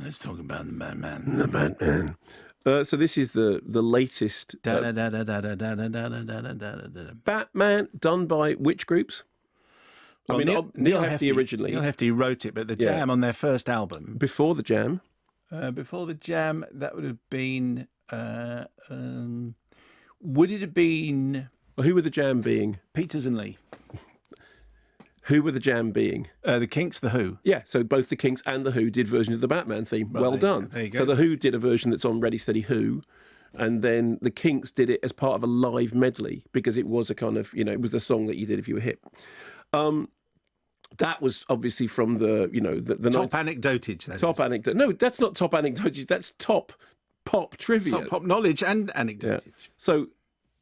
let's talk about the Batman. The Batman. So this is the latest Batman, done by which groups? Well, Neil Hefti originally. Neil Hefti wrote it, but the Jam on their first album. Before the Jam? Before the Jam, that would have been... would it have been... Well, who were the Jam being? Peters and Lee. Who were the Jam being? The Kinks, The Who. Yeah, so both the Kinks and The Who did versions of the Batman theme. Well done. There you go. So The Who did a version that's on Ready, Steady, Who, and then the Kinks did it as part of a live medley because it was a kind of, it was the song that you did if you were hip. That was obviously from the top anecdotage. Top anecdote. No, that's not top anecdotage. That's top pop trivia. Top pop knowledge and anecdotage. Yeah. So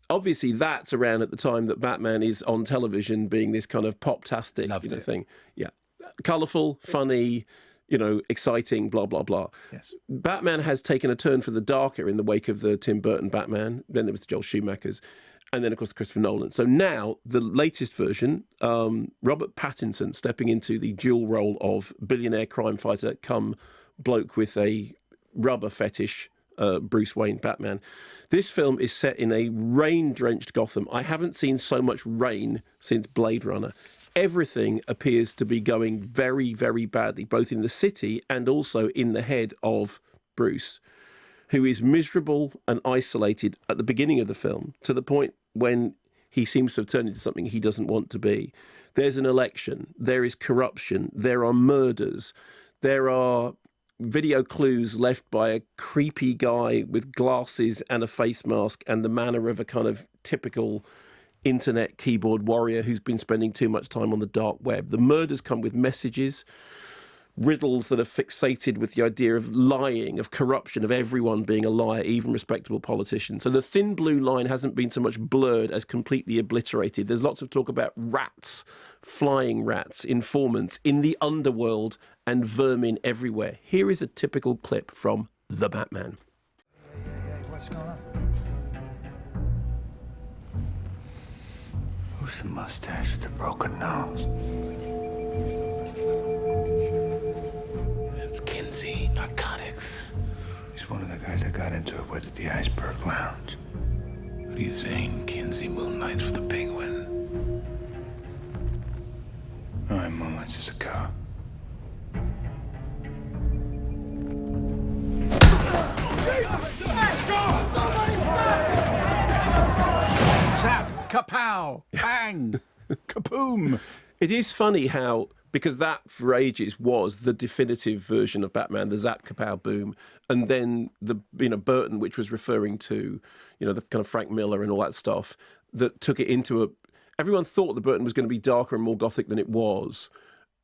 obviously that's around at the time that Batman is on television being this kind of pop-tastic thing. Yeah. Colourful, funny, exciting, blah, blah, blah. Yes. Batman has taken a turn for the darker in the wake of the Tim Burton Batman. Then there was the Joel Schumacher's. And then, of course, Christopher Nolan. So now, the latest version, Robert Pattinson stepping into the dual role of billionaire crime fighter come bloke with a rubber fetish, Bruce Wayne Batman. This film is set in a rain-drenched Gotham. I haven't seen so much rain since Blade Runner. Everything appears to be going very, very badly, both in the city and also in the head of Bruce, who is miserable and isolated at the beginning of the film to the point when he seems to have turned into something he doesn't want to be. There's an election. There is corruption. There are murders. There are video clues left by a creepy guy with glasses and a face mask and the manner of a kind of typical internet keyboard warrior who's been spending too much time on the dark web. The murders come with messages, riddles that are fixated with the idea of lying, of corruption, of everyone being a liar, even respectable politicians. So the thin blue line hasn't been so much blurred as completely obliterated. There's lots of talk about rats, flying rats, informants in the underworld and vermin everywhere. Here is a typical clip from The Batman. Hey, what's going on? Who's the mustache with the broken nose? It's Kinsey, narcotics. He's one of the guys that got into it with at the Iceberg Lounge. What are you saying? Kinsey moonlights for the Penguin? No, he moonlights as a cop. Zap, kapow, bang, kaboom. It is funny how, because that for ages was the definitive version of Batman, the zap, kapow, boom, and then the Burton, which was referring to the kind of Frank Miller and all that stuff, that took it into a. Everyone thought the Burton was going to be darker and more gothic than it was,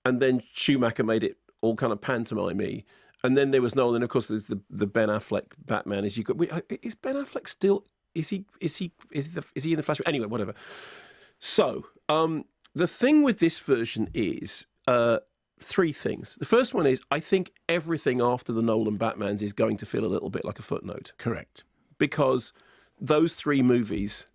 and then Schumacher made it all kind of pantomime-y. And then there was Nolan. Of course, there's the Ben Affleck Batman. Is Ben Affleck still? Is he in the Flash? Anyway, whatever. So the thing with this version is three things. The first one is I think everything after the Nolan Batmans is going to feel a little bit like a footnote. Correct. Because those three movies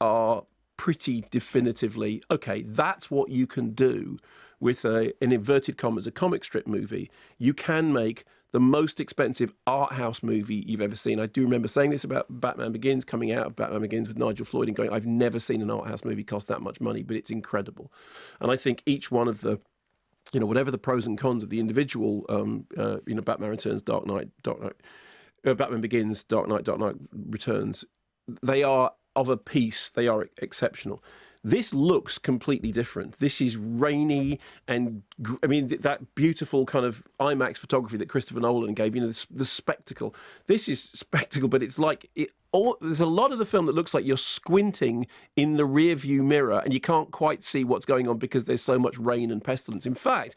are pretty definitively, okay, that's what you can do with an inverted commas, a comic strip movie. You can make the most expensive art house movie you've ever seen. I do remember saying this about Batman Begins, coming out of Batman Begins with Nigel Floyd and going, I've never seen an art house movie cost that much money, but it's incredible. And I think each one of the, whatever the pros and cons of the individual, Batman Returns, Batman Begins, Dark Knight Returns, they are of a piece, they are exceptional. This looks completely different. This is rainy and, that beautiful kind of IMAX photography that Christopher Nolan gave, the spectacle. This is spectacle, but it's like, there's a lot of the film that looks like you're squinting in the rear view mirror and you can't quite see what's going on because there's so much rain and pestilence. In fact,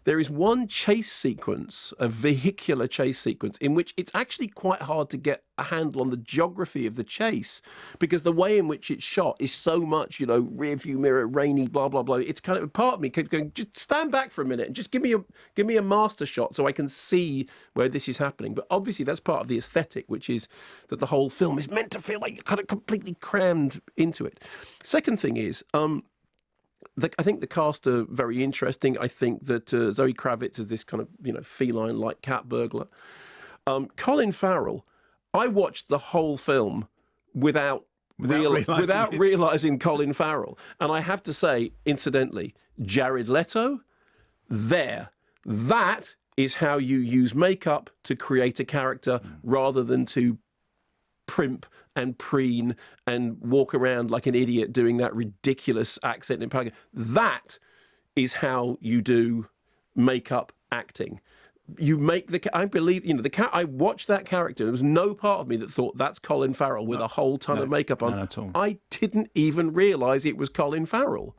there is one chase sequence, a vehicular chase sequence, in which it's actually quite hard to get a handle on the geography of the chase because the way in which it's shot is so much, rear view mirror, rainy, blah, blah, blah. It's kind of, part of me kept going, just stand back for a minute and just give me a master shot so I can see where this is happening. But obviously that's part of the aesthetic, which is that the whole film is meant to feel like you're kind of completely crammed into it. Second thing is, I think the cast are very interesting. I think that Zoe Kravitz is this kind of, feline-like cat burglar. Colin Farrell, I watched the whole film without realising Colin Farrell. And I have to say, incidentally, Jared Leto, that is how you use makeup to create a character rather than to primp and preen and walk around like an idiot doing that ridiculous accent in Paragon. That is how you do makeup acting. You make I believe, I watched that character. There was no part of me that thought that's Colin Farrell with a whole ton of makeup on. Not at all. I didn't even realise it was Colin Farrell.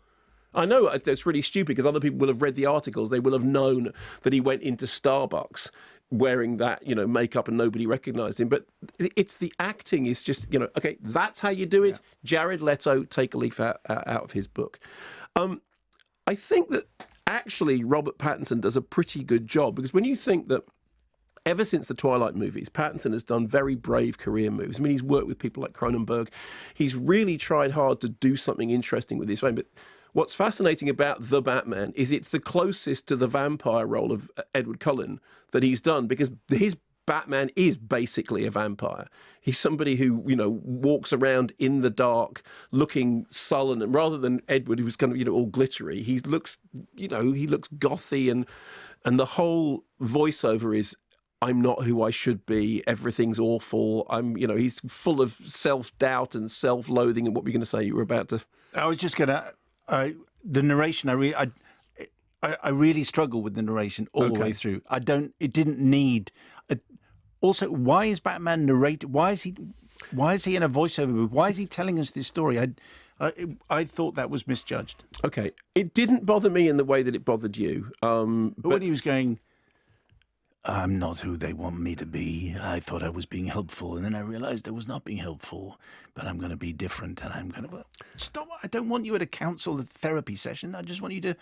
I know it's really stupid because other people will have read the articles. They will have known that he went into Starbucks wearing that, makeup and nobody recognised him. But it's the acting is just, okay, that's how you do it. Yeah. Jared Leto, take a leaf out of his book. I think that actually Robert Pattinson does a pretty good job because when you think that ever since the Twilight movies, Pattinson has done very brave career moves. I mean, he's worked with people like Cronenberg. He's really tried hard to do something interesting with his fame. But what's fascinating about The Batman is it's the closest to the vampire role of Edward Cullen that he's done because his Batman is basically a vampire. He's somebody who, walks around in the dark looking sullen, and rather than Edward, who's kind of, all glittery, he looks gothy, and the whole voiceover is, I'm not who I should be, everything's awful, he's full of self-doubt and self-loathing. And what were you going to say? You were about to... I was just going to... the narration, I really struggle with the narration all the way through. It didn't need... Also, why is Batman narrated? Why is he in a voiceover booth? Why is he telling us this story? I thought that was misjudged. Okay, it didn't bother me in the way that it bothered you. But when he was going, I'm not who they want me to be. I thought I was being helpful, and then I realised I was not being helpful. But I'm going to be different, and I'm going to stop. I don't want you at a counsel therapy session. I just want you to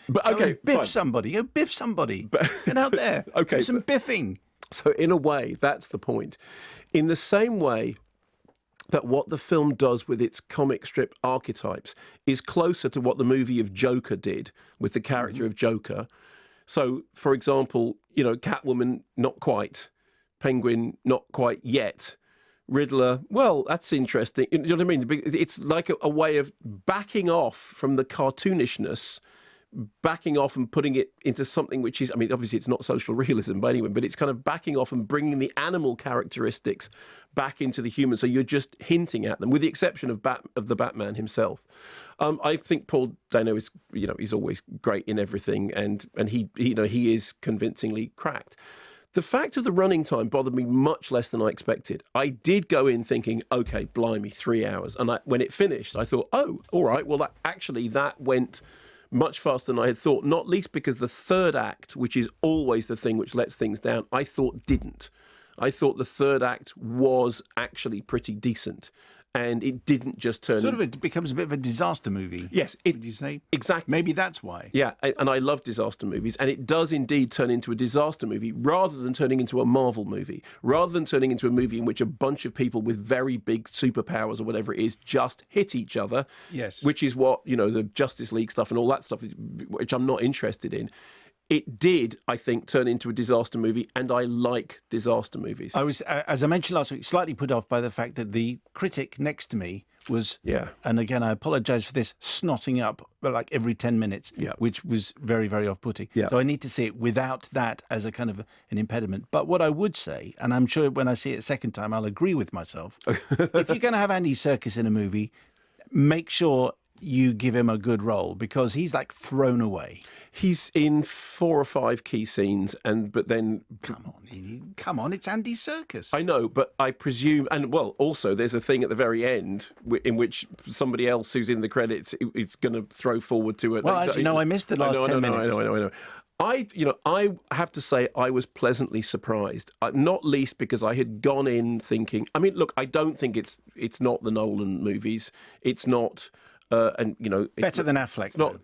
biff somebody. Go biff somebody. Get out there. Okay, do some biffing. So in a way, that's the point. In the same way that what the film does with its comic strip archetypes is closer to what the movie of Joker did with the character of Joker. So, for example, Catwoman, not quite. Penguin, not quite yet. Riddler, well, that's interesting. You know what I mean? It's like a way of backing off from the cartoonishness, backing off and putting it into something which is, obviously it's not social realism by anyone, but it's kind of backing off and bringing the animal characteristics back into the human. So you're just hinting at them, with the exception of the Batman himself. I think Paul Dano is, he's always great in everything, and he is convincingly cracked. The fact of the running time bothered me much less than I expected. I did go in thinking, okay, blimey, 3 hours. And when it finished, I thought, oh, all right, well, that went much faster than I had thought, not least because the third act, which is always the thing which lets things down, I thought didn't. I thought the third act was actually pretty decent, and it didn't just turn... It becomes a bit of a disaster movie. Yes. Would you say? Exactly. Maybe that's why. Yeah, and I love disaster movies, and it does indeed turn into a disaster movie rather than turning into a Marvel movie, rather than turning into a movie in which a bunch of people with very big superpowers or whatever it is just hit each other. Yes. Which is what, the Justice League stuff and all that stuff, which I'm not interested in. It did, I think, turn into a disaster movie, and I like disaster movies. I was, as I mentioned last week, slightly put off by the fact that the critic next to me was, and again, I apologise for this, snotting up like every 10 minutes, which was very, very off-putting. Yeah. So I need to see it without that as a kind of an impediment. But what I would say, and I'm sure when I see it a second time, I'll agree with myself, if you're going to have Andy Serkis in a movie, make sure you give him a good role, because he's like thrown away. He's in 4 or 5 key scenes, but then... Come on, it's Andy Serkis. I know, but I presume... And, well, also, there's a thing at the very end in which somebody else who's in the credits is going to throw forward to it. Well, actually, I missed the last 10 minutes. I know. I have to say I was pleasantly surprised, not least because I had gone in thinking... look, I don't think it's not the Nolan movies. It's not... better than Affleck. It's not...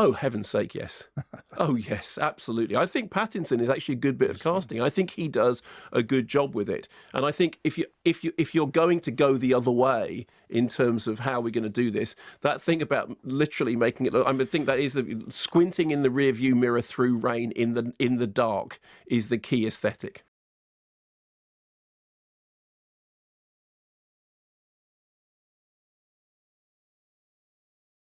Oh, heaven's sake, yes. Oh, yes, absolutely. I think Pattinson is actually a good bit of casting. I think he does a good job with it. And I think if you're going to go the other way in terms of how we're going to do this, that thing about literally making it look, I think that is squinting in the rear view mirror through rain in the dark is the key aesthetic.